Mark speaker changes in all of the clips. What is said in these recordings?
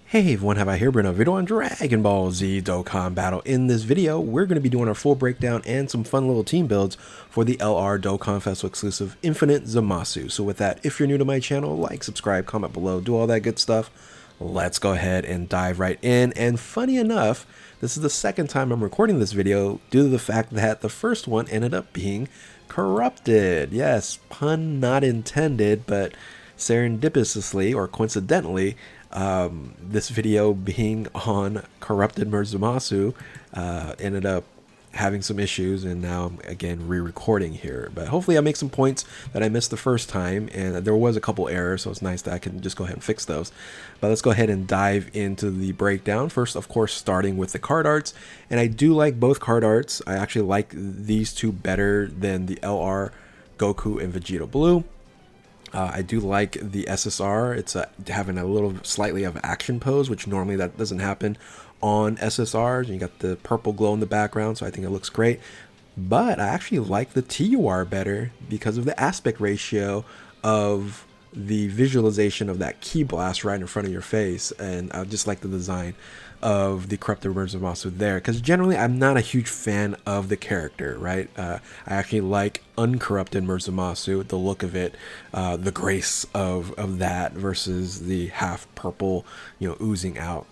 Speaker 1: Hey everyone, have I here bring a video on Dragon Ball Z Dokkan Battle. In this video, we're going to be doing our full breakdown and some fun little team builds for the LR Dokkan Festival exclusive Infinite Zamasu. So with that, if you're new to my channel, like, subscribe, comment below, do all that good stuff. Let's go ahead and dive right in. And funny enough, this is the second time I'm recording this video due to the fact that the first one ended up being corrupted. Yes, pun not intended, but serendipitously or coincidentally, this video being on corrupted Zamasu ended up having some issues, and now I'm again re-recording here. But hopefully I make some points that I missed the first time, and there was a couple errors, so it's nice that I can just go ahead and fix those. But let's go ahead and dive into the breakdown. First, of course, starting with the card arts, and I do like both card arts. I actually like these two better than the LR Goku and Vegeta Blue. I do like the SSR. It's having a little slightly of action pose, which normally that doesn't happen on SSRs. You got the purple glow in the background, so I think it looks great. But I actually like the TUR better because of the aspect ratio of the visualization of that ki blast right in front of your face, and I just like the design of the corrupted Zamasu there, because generally I'm not a huge fan of the character, right? I actually like uncorrupted Zamasu, the look of it, the grace of that versus the half purple, oozing out.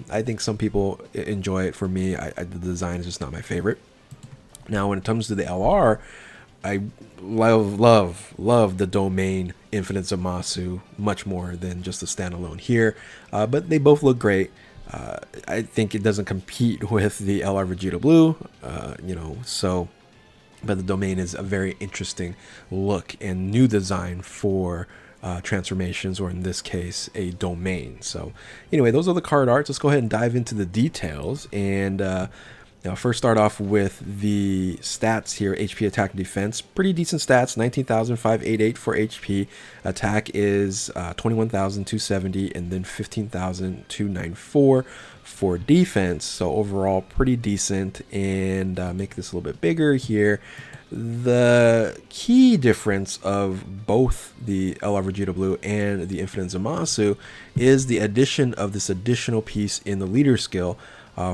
Speaker 1: I think some people enjoy it. For me, the design is just not my favorite. Now when it comes to the LR, I love the domain Infinite Zamasu much more than just the standalone here, but they both look great. I think it doesn't compete with the LR Vegeta Blue, but the domain is a very interesting look and new design for transformations, or in this case, a domain. So anyway, those are the card arts. Let's go ahead and dive into the details. And now, first start off with the stats here. HP, attack, and defense. Pretty decent stats. 19,588 for HP. Attack is 21,270, and then 15,294 for defense. So overall, pretty decent. And make this a little bit bigger here. The key difference of both the LR Vegeta Blue and the Infinite Zamasu is the addition of this additional piece in the leader skill.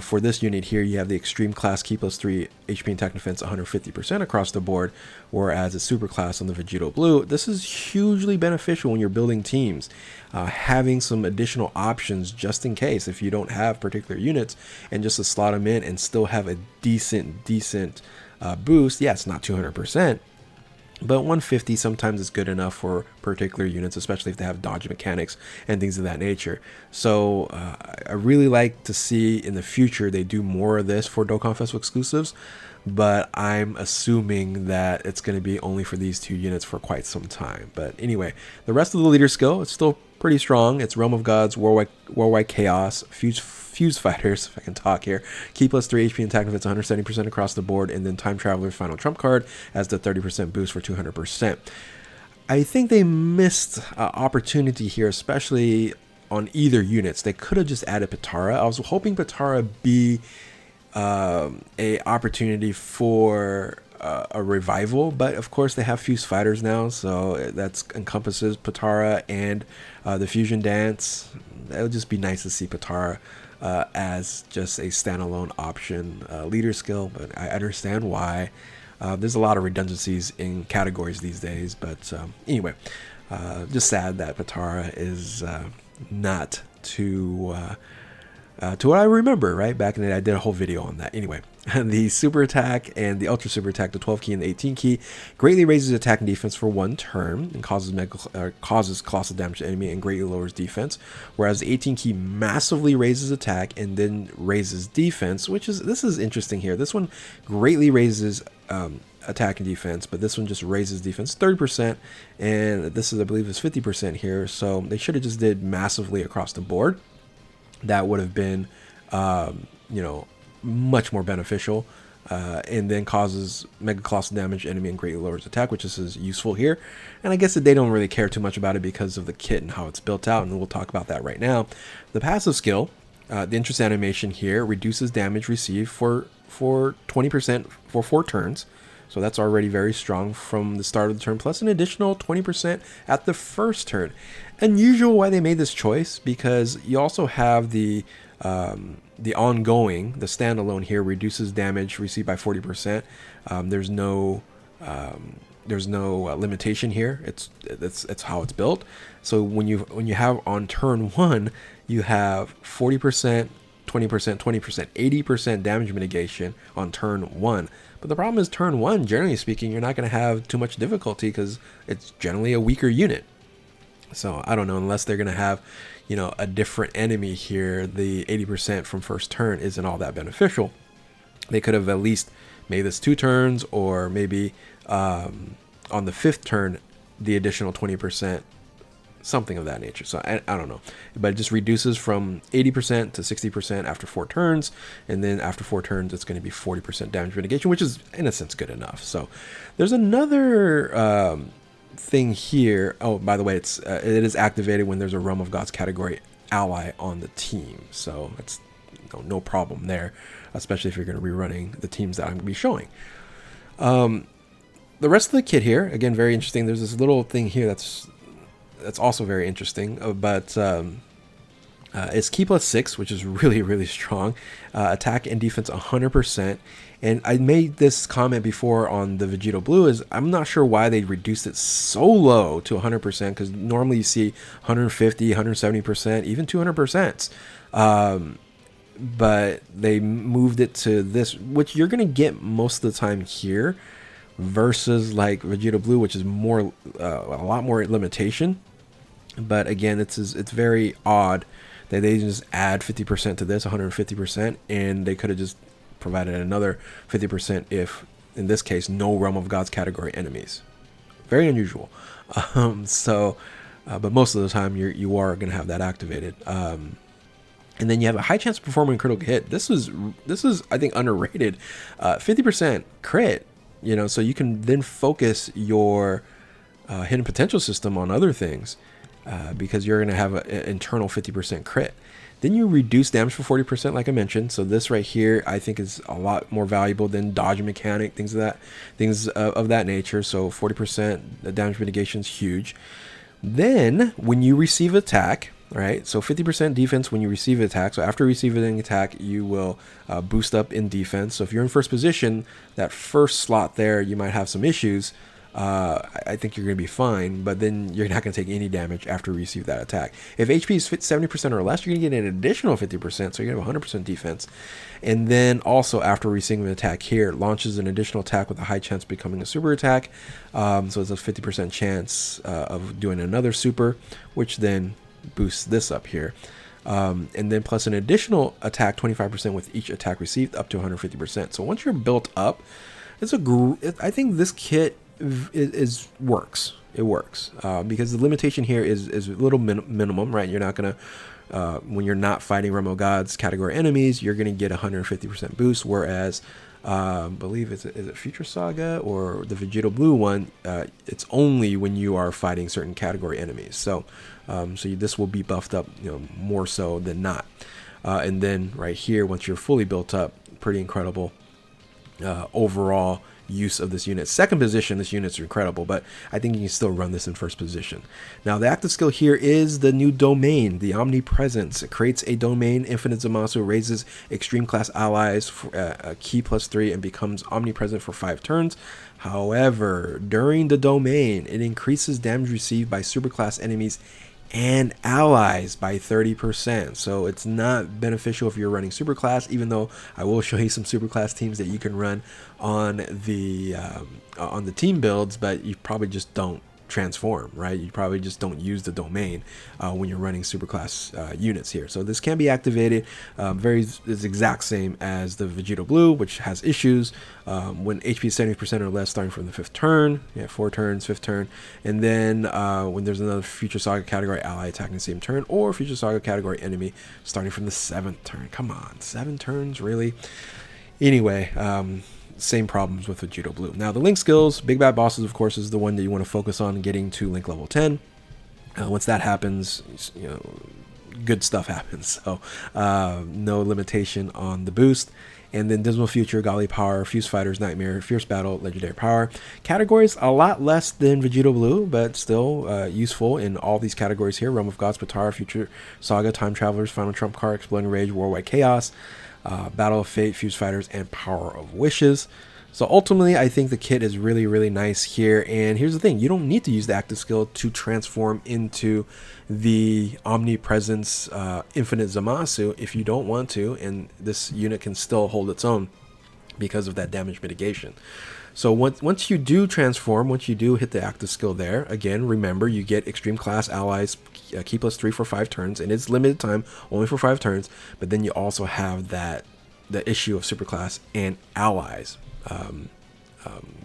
Speaker 1: For this unit here, you have the extreme class ki plus 3 HP and attack defense 150% across the board, whereas a super class on the Vegeta Blue. This is hugely beneficial when you're building teams, having some additional options just in case if you don't have particular units, and just to slot them in and still have a decent boost. Yeah, it's not 200%. But 150 sometimes is good enough for particular units, especially if they have dodge mechanics and things of that nature. So I really like to see in the future they do more of this for Dokkan Festival exclusives, but I'm assuming that it's going to be only for these two units for quite some time. But anyway, the rest of the leader skill, it's still pretty strong. It's Realm of Gods, Worldwide Chaos, Fuse Fighters, if I can talk here, ki plus 3 HP and attack defense 170% across the board, and then Time Traveler's final trump card as the 30% boost for 200%. I think they missed opportunity here, especially on either units. They could have just added Potara. I was hoping Potara be a opportunity for a revival, but of course they have Fuse Fighters now, so that encompasses Potara and the Fusion Dance. It would just be nice to see Potara as just a standalone option leader skill, but I understand why. There's a lot of redundancies in categories these days, but anyway, just sad that Potara is not to what I remember, right? Back in the day, I did a whole video on that. Anyway, the super attack and the ultra super attack, the 12 key and the 18 key, greatly raises attack and defense for one turn and causes colossal damage to enemy and greatly lowers defense. Whereas the 18 key massively raises attack and then raises defense, this is interesting here. This one greatly raises attack and defense, but this one just raises defense 30%, and this is, I believe, is 50% here. So they should have just did massively across the board. That would have been, much more beneficial, and then causes mega colossal damage enemy and greatly lowers attack, which is useful here. And I guess that they don't really care too much about it because of the kit and how it's built out, and we'll talk about that right now. The passive skill, the interest animation here, reduces damage received for 20% for 4 turns. So that's already very strong from the start of the turn, plus an additional 20% at the first turn. unusual why they made this choice, because you also have the ongoing, the standalone here reduces damage received by 40%. There's no limitation here. It's how it's built. So when you have on turn 1, you have 40%, 20%, 20%, 80% damage mitigation on turn 1. But the problem is turn 1, generally speaking, you're not going to have too much difficulty because it's generally a weaker unit. So I don't know, unless they're going to have, a different enemy here, the 80% from first turn isn't all that beneficial. They could have at least made this 2 turns, or maybe on the 5th turn, the additional 20%, something of that nature. So I don't know, but it just reduces from 80% to 60% after 4 turns, and then after 4 turns it's going to be 40% damage mitigation, which is in a sense good enough. So there's another thing here. Oh, by the way, it is activated when there's a Realm of Gods category ally on the team, so it's no problem there, especially if you're going to be running the teams that I'm going to be showing. The rest of the kit here, again, very interesting. There's this little thing here that's also very interesting, but it's Ki plus 6, which is really, really strong. Attack and defense 100%. And I made this comment before on the Vegito Blue, is I'm not sure why they reduced it so low to 100%, because normally you see 150, 170%, even 200%. But they moved it to this, which you're going to get most of the time here, versus like Vegito Blue, which is more a lot more limitation. But again, it's very odd that they just add 50% to this, 150%, and they could have just provided another 50% if, in this case, no Realm of Gods category enemies. Very unusual. But most of the time you are going to have that activated. And then you have a high chance of performing critical hit. This is I think underrated. 50% crit. So you can then focus your hidden potential system on other things, because you're going to have an internal 50% crit. Then you reduce damage for 40%, like I mentioned. So this right here, I think, is a lot more valuable than dodge mechanic, things of that nature. So 40% damage mitigation is huge. Then when you receive attack, right? So 50% defense when you receive an attack. So after receiving an attack, you will boost up in defense. So if you're in first position, that first slot there, you might have some issues. I think you're going to be fine, but then you're not going to take any damage after you receive that attack. If HP is 70% or less, you're going to get an additional 50%, so you're going to have 100% defense. And then also after receiving an attack here, launches an additional attack with a high chance of becoming a super attack. So it's a 50% chance of doing another super, which then boosts this up here. And then plus an additional attack 25% with each attack received, up to 150%. So once you're built up, I think this kit works. It works because the limitation here is a little minimum, right? You're not gonna when you're not fighting Realm of Gods category enemies, you're gonna get 150% boost. Whereas I believe is it Future Saga or the Vegito Blue one, it's only when you are fighting certain category enemies. So this will be buffed up, more so than not. And then right here, once you're fully built up, pretty incredible overall use of this unit. Second position, this unit's incredible, but I think you can still run this in first position. Now the active skill here is the new domain, the Omnipresence. It creates a domain, Infinite Zamasu, raises extreme class allies for a Ki plus 3 and becomes omnipresent for 5 turns. However, during the domain, it increases damage received by superclass enemies and allies by 30%. So it's not beneficial if you're running superclass, even though I will show you some superclass teams that you can run on the team builds, but you probably just don't transform, right? You probably just don't use the domain when you're running superclass units here. So this can be activated. It's exact same as the Vegito Blue, which has issues when HP is 70% or less, starting from the 5th turn. 4 turns, 5th turn, and then when there's another Future Saga category ally attacking the same turn, or Future Saga category enemy starting from the 7th turn. Come on, 7 turns, really? Anyway, same problems with Vegito Blue. Now the link skills, Big Bad Bosses, of course, is the one that you want to focus on getting to link level 10. Once that happens, good stuff happens. So no limitation on the boost. And then Dismal Future, Golly Power, Fuse Fighters, Nightmare, Fierce Battle, Legendary Power. Categories a lot less than Vegito Blue, but still useful in all these categories here. Realm of Gods, Patara, Future Saga, Time Travelers, Final Trump Card, Exploding Rage, Worldwide Chaos, Battle of Fate, Fuse Fighters, and Power of Wishes. So ultimately, I think the kit is really, really nice here. And here's the thing, you don't need to use the active skill to transform into the Omnipresence Infinite Zamasu if you don't want to, and this unit can still hold its own because of that damage mitigation. So once you do transform, once you do hit the active skill there, again, remember you get extreme class allies, key +3 for 5 turns, and it's limited time, only for 5 turns, but then you also have the issue of superclass and allies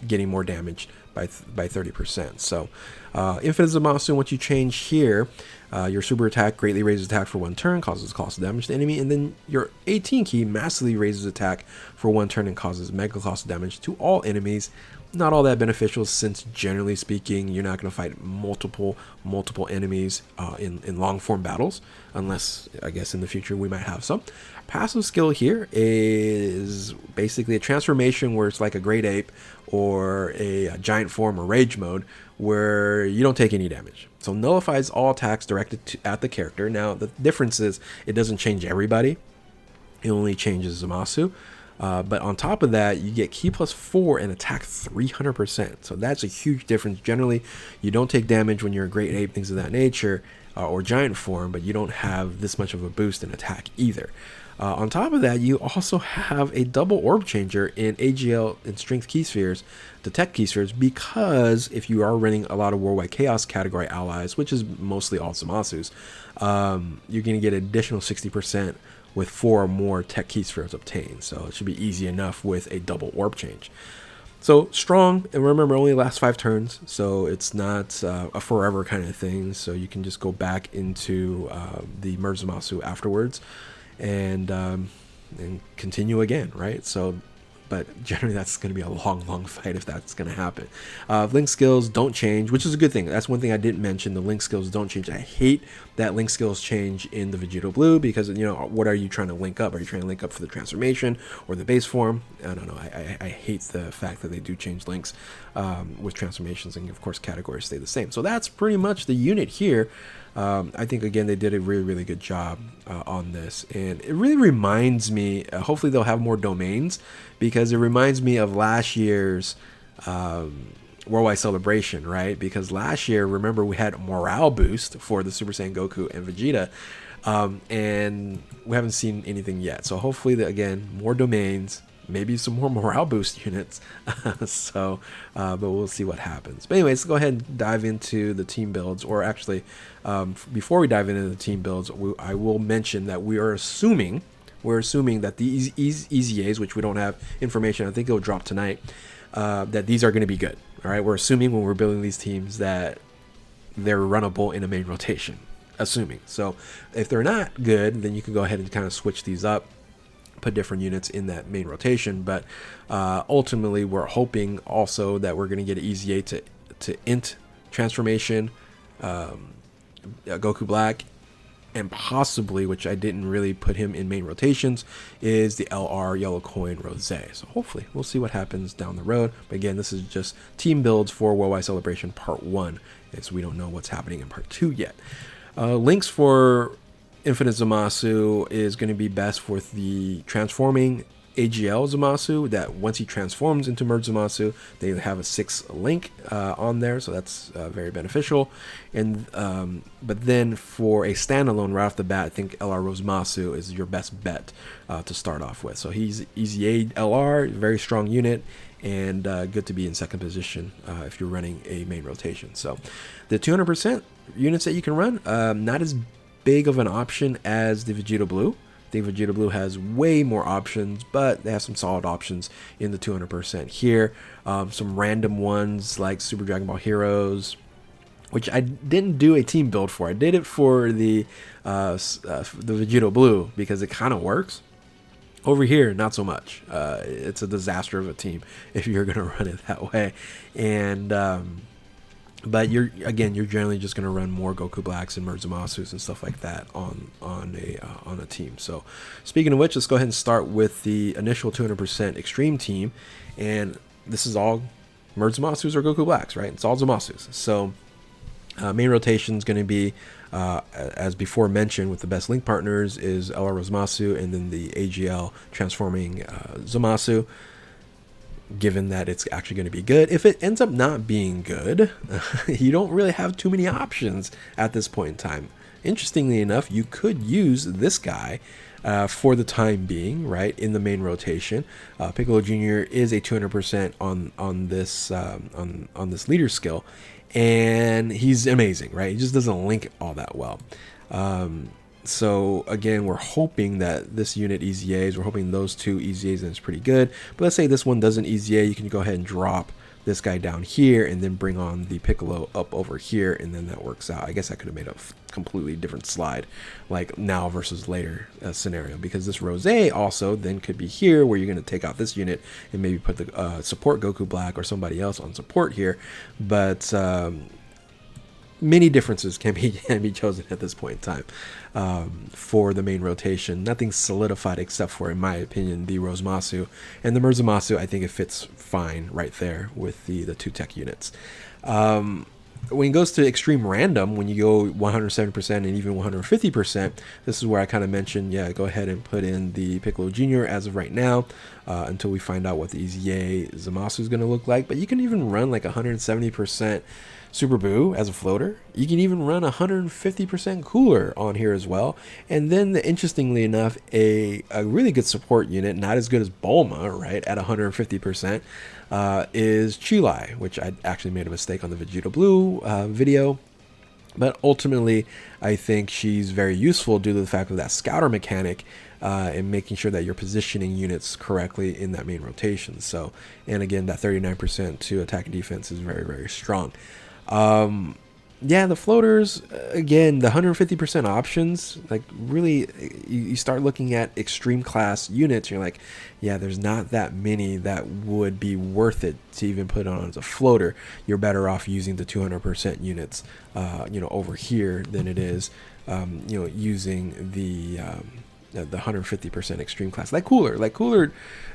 Speaker 1: getting more damage by 30%. So Infinite Zamasu, once you change here, your super attack greatly raises attack for 1 turn, causes cost of damage to the enemy, and then your 18 key massively raises attack for 1 turn and causes mega cost of damage to all enemies. Not all that beneficial, since generally speaking you're not going to fight multiple enemies in long form battles, unless I guess in the future we might have some. Passive skill here is basically a transformation where it's like a great ape or a giant form or rage mode where you don't take any damage. So nullifies all attacks directed at the character. Now the difference is it doesn't change everybody, it only changes Zamasu. But on top of that, you get key +4 and attack 300%. So that's a huge difference. Generally, you don't take damage when you're a great ape, things of that nature, or giant form, but you don't have this much of a boost in attack either. On top of that, you also have a double orb changer in AGL and strength key spheres, the tech key spheres, because if you are running a lot of Worldwide Chaos category allies, which is mostly all Zamasus, you're going to get additional 60% with 4 or more tech key spheres obtained. So it should be easy enough with a double orb change. So strong, and remember, only lasts 5 turns, so it's not a forever kind of thing. So you can just go back into the Merge Zamasu afterwards and continue again, right? So, but generally that's going to be a long fight if that's going to happen. Link skills don't change, which is a good thing. That's one thing I didn't mention. The link skills don't change. I hate that link skills change in the Vegito Blue, because, you know, what are you trying to link up? Are you trying to link up for the transformation or the base form? I don't know. I hate the fact that they do change links with transformations, and of course categories stay the same. So that's pretty much the unit here. I think, again, they did a really good job on this, and it really reminds me, hopefully they'll have more domains, because it reminds me of last year's Worldwide Celebration, right? Because last year, remember, we had morale boost for the Super Saiyan Goku and Vegeta, and we haven't seen anything yet. So hopefully, again, more domains, maybe some more morale boost units. So, but we'll see what happens. But anyways, let's go ahead and dive into the team builds. Or actually, before we dive into the team builds, I will mention that we're assuming that the EZAs, which we don't have information, I think it'll drop tonight, that these are going to be good. All right, we're assuming when we're building these teams that they're runnable in a main rotation. Assuming. So if they're not good, then you can go ahead and kind of switch these up, put different units in that main rotation. But ultimately, we're hoping also that we're going to get an EZA to Int transformation, Goku Black, and possibly, which I didn't really put him in main rotations, is the LR Yellow Coin Rose. So hopefully we'll see what happens down the road. But again, this is just team builds for Worldwide Celebration Part 1, as we don't know what's happening in Part 2 yet. Links for Infinite Zamasu is going to be best with the transforming AGL Zamasu, that once he transforms into Merge Zamasu, they have a 6 link on there, so that's very beneficial. And but then for a standalone right off the bat, I think LR Rosemasu is your best bet to start off with. So he's EZA LR, very strong unit, and good to be in second position if you're running a main rotation. So the 200% units that you can run, not as big of an option as the Vegito Blue. I think Vegeta Blue has way more options, but they have some solid options in the 200% here. Some random ones like Super Dragon Ball Heroes, which I didn't do a team build for. I did it for the Vegeta Blue because it kind of works. Over here, not so much. It's a disaster of a team if you're going to run it that way. And But you're generally just going to run more Goku Blacks and Zamasus and stuff like that on a team. So speaking of which, let's go ahead and start with the initial 200% extreme team, and this is all Zamasus or Goku Blacks, right? It's all Zamasus. So main rotation is going to be as before mentioned with the best link partners is LR Zamasu and then the AGL transforming Zamasu. Given that it's actually going to be good, if it ends up not being good, you don't really have too many options at this point in time. Interestingly enough, you could use this guy for the time being, right, in the main rotation. Piccolo Jr. is a 200% on this leader skill, and he's amazing, right? He just doesn't link all that well. So again, we're hoping that this unit EZAs, we're hoping those two EZAs, and it's pretty good. But let's say this one doesn't EZA, you can go ahead and drop this guy down here and then bring on the Piccolo up over here, and then that works out. I guess I could have made a completely different slide, like now versus later scenario, because this Rose also then could be here, where you're going to take out this unit and maybe put the support Goku Black or somebody else on support here. But many differences can be chosen at this point in time for the main rotation. Nothing's solidified except for, in my opinion, the Zamasu. And the Zamasu, I think it fits fine right there with the two tech units. When it goes to extreme random, when you go 170% and even 150%, this is where I kind of mentioned, yeah, go ahead and put in the Piccolo Jr. as of right now until we find out what the EZA Zamasu is going to look like. But you can even run like 170% Super Buu as a floater. You can even run 150% Cooler on here as well. And then, interestingly enough, a really good support unit, not as good as Bulma, right, at 150%, is Chilai, which I actually made a mistake on the Vegeta Blue video. But ultimately, I think she's very useful due to the fact of that scouter mechanic and making sure that you're positioning units correctly in that main rotation. So, and again, that 39% to attack and defense is very, very strong. Yeah, the floaters, again, the 150% options, like really, you start looking at extreme class units, you're like, yeah, there's not that many that would be worth it to even put on as a floater. You're better off using the 200% units, over here than it is, using the 150% extreme class. Like Cooler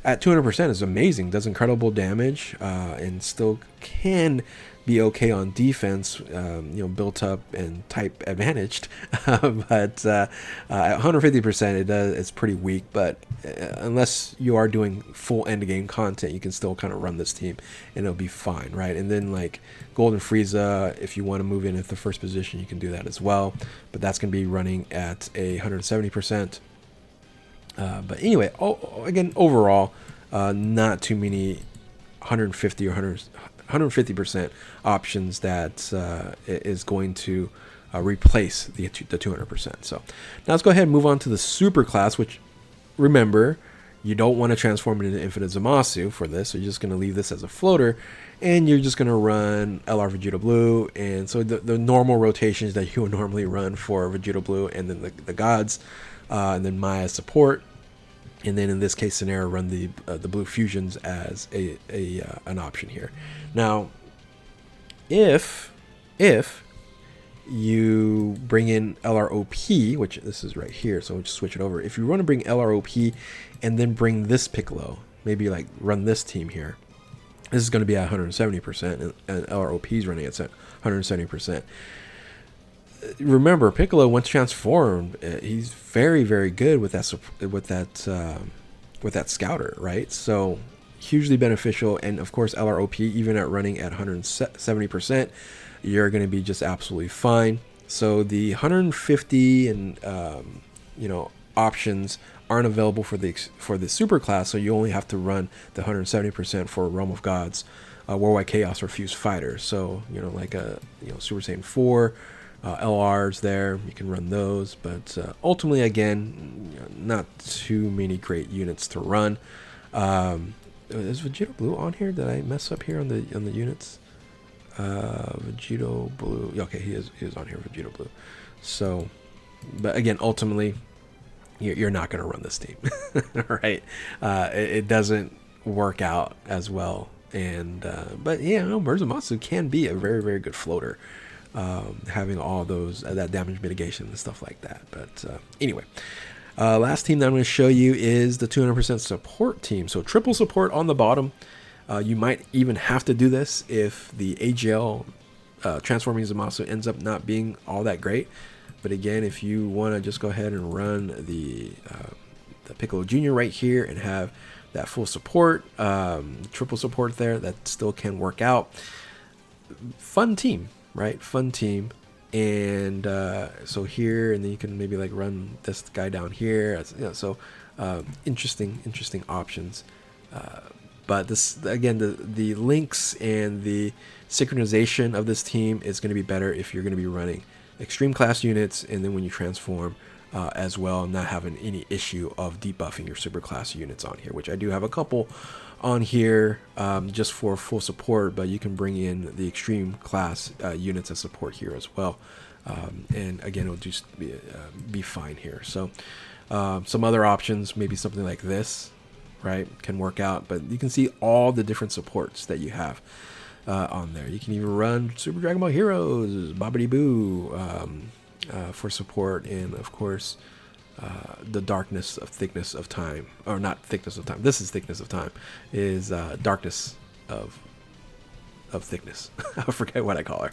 Speaker 1: at 200% is amazing, does incredible damage, and still can be okay on defense, built up and type advantaged. But at 150%, it's pretty weak. But unless you are doing full end game content, you can still kind of run this team and it'll be fine, right? And then like Golden Frieza, if you want to move in at the first position, you can do that as well. But that's going to be running at a 170%. But anyway, again, overall, not too many 150 or 150% options that is going to replace the 200%. So now let's go ahead and move on to the super class, which, remember, you don't want to transform it into Infinite Zamasu for this, so you're just going to leave this as a floater, and you're just going to run LR Vegeta Blue, and so the normal rotations that you would normally run for Vegeta Blue, and then the gods, and then Maya support. And then in this case scenario, run the blue fusions as an option here. Now, if you bring in LROP, which this is right here, so we'll just switch it over. If you want to bring LROP and then bring this Piccolo, maybe like run this team here, this is going to be at 170%, and LROP is running at 170%. Remember, Piccolo, once transformed, he's very, very good with that scouter, right? So hugely beneficial, and of course LROP, even at running at 170%, you're going to be just absolutely fine. So the 150 and options aren't available for the super class, so you only have to run the 170% for Realm of Gods, Worldwide Chaos, or Fused Fighter. So like a Super Saiyan 4. LRs there, you can run those, but ultimately, again, not too many great units to run. Is Vegeta Blue on here? Did I mess up here on the units? Vegeta Blue. Okay, he is on here, Vegeta Blue. So, but again, ultimately, you're not going to run this team, right? It doesn't work out as well And but yeah, no, Zamasu can be a very, very good floater, having all those that damage mitigation and stuff like that. But anyway, last team that I'm going to show you is the 200% support team. So triple support on the bottom. You might even have to do this if the AGL transforming Zamasu ends up not being all that great. But again, if you want to just go ahead and run the Piccolo Jr. right here and have that full support, triple support there, that still can work out. Fun team, right? Fun team. And so here, and then you can maybe like run this guy down here. You know, so interesting options. But this, again, the links and the synchronization of this team is going to be better if you're going to be running extreme class units, and then when you transform as well, not having any issue of debuffing your super class units on here, which I do have a couple on here just for full support, but you can bring in the extreme class units as support here as well. And again, it'll just be fine here. So some other options, maybe something like this, right, can work out, but you can see all the different supports that you have on there. You can even run Super Dragon Ball Heroes, Bobbity Boo for support, and of course the darkness of thickness of time, or not thickness of time, this is thickness of time, is darkness of thickness. I forget what I call her.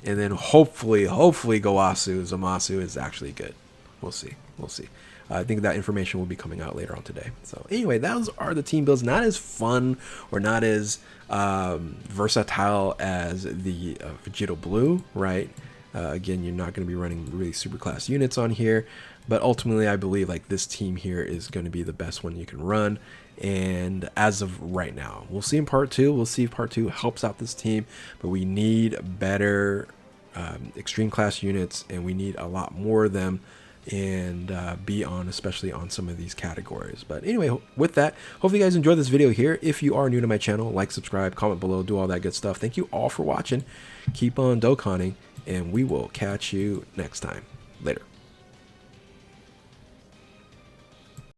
Speaker 1: And then hopefully Zamasu is actually good. We'll see. I think that information will be coming out later on today. So anyway, those are the team builds. Not as fun or not as versatile as the Vegito Blue, right? Again, you're not going to be running really super class units on here, but ultimately I believe like this team here is going to be the best one you can run. And as of right now, we'll see in part 2. We'll see if part 2 helps out this team, but we need better extreme class units, and we need a lot more of them, and be on, especially on some of these categories. But anyway, with that, hopefully you guys enjoyed this video here. If you are new to my channel, like, subscribe, comment below, do all that good stuff. Thank you all for watching. Keep on Dokkaning, and we will catch you next time. Later.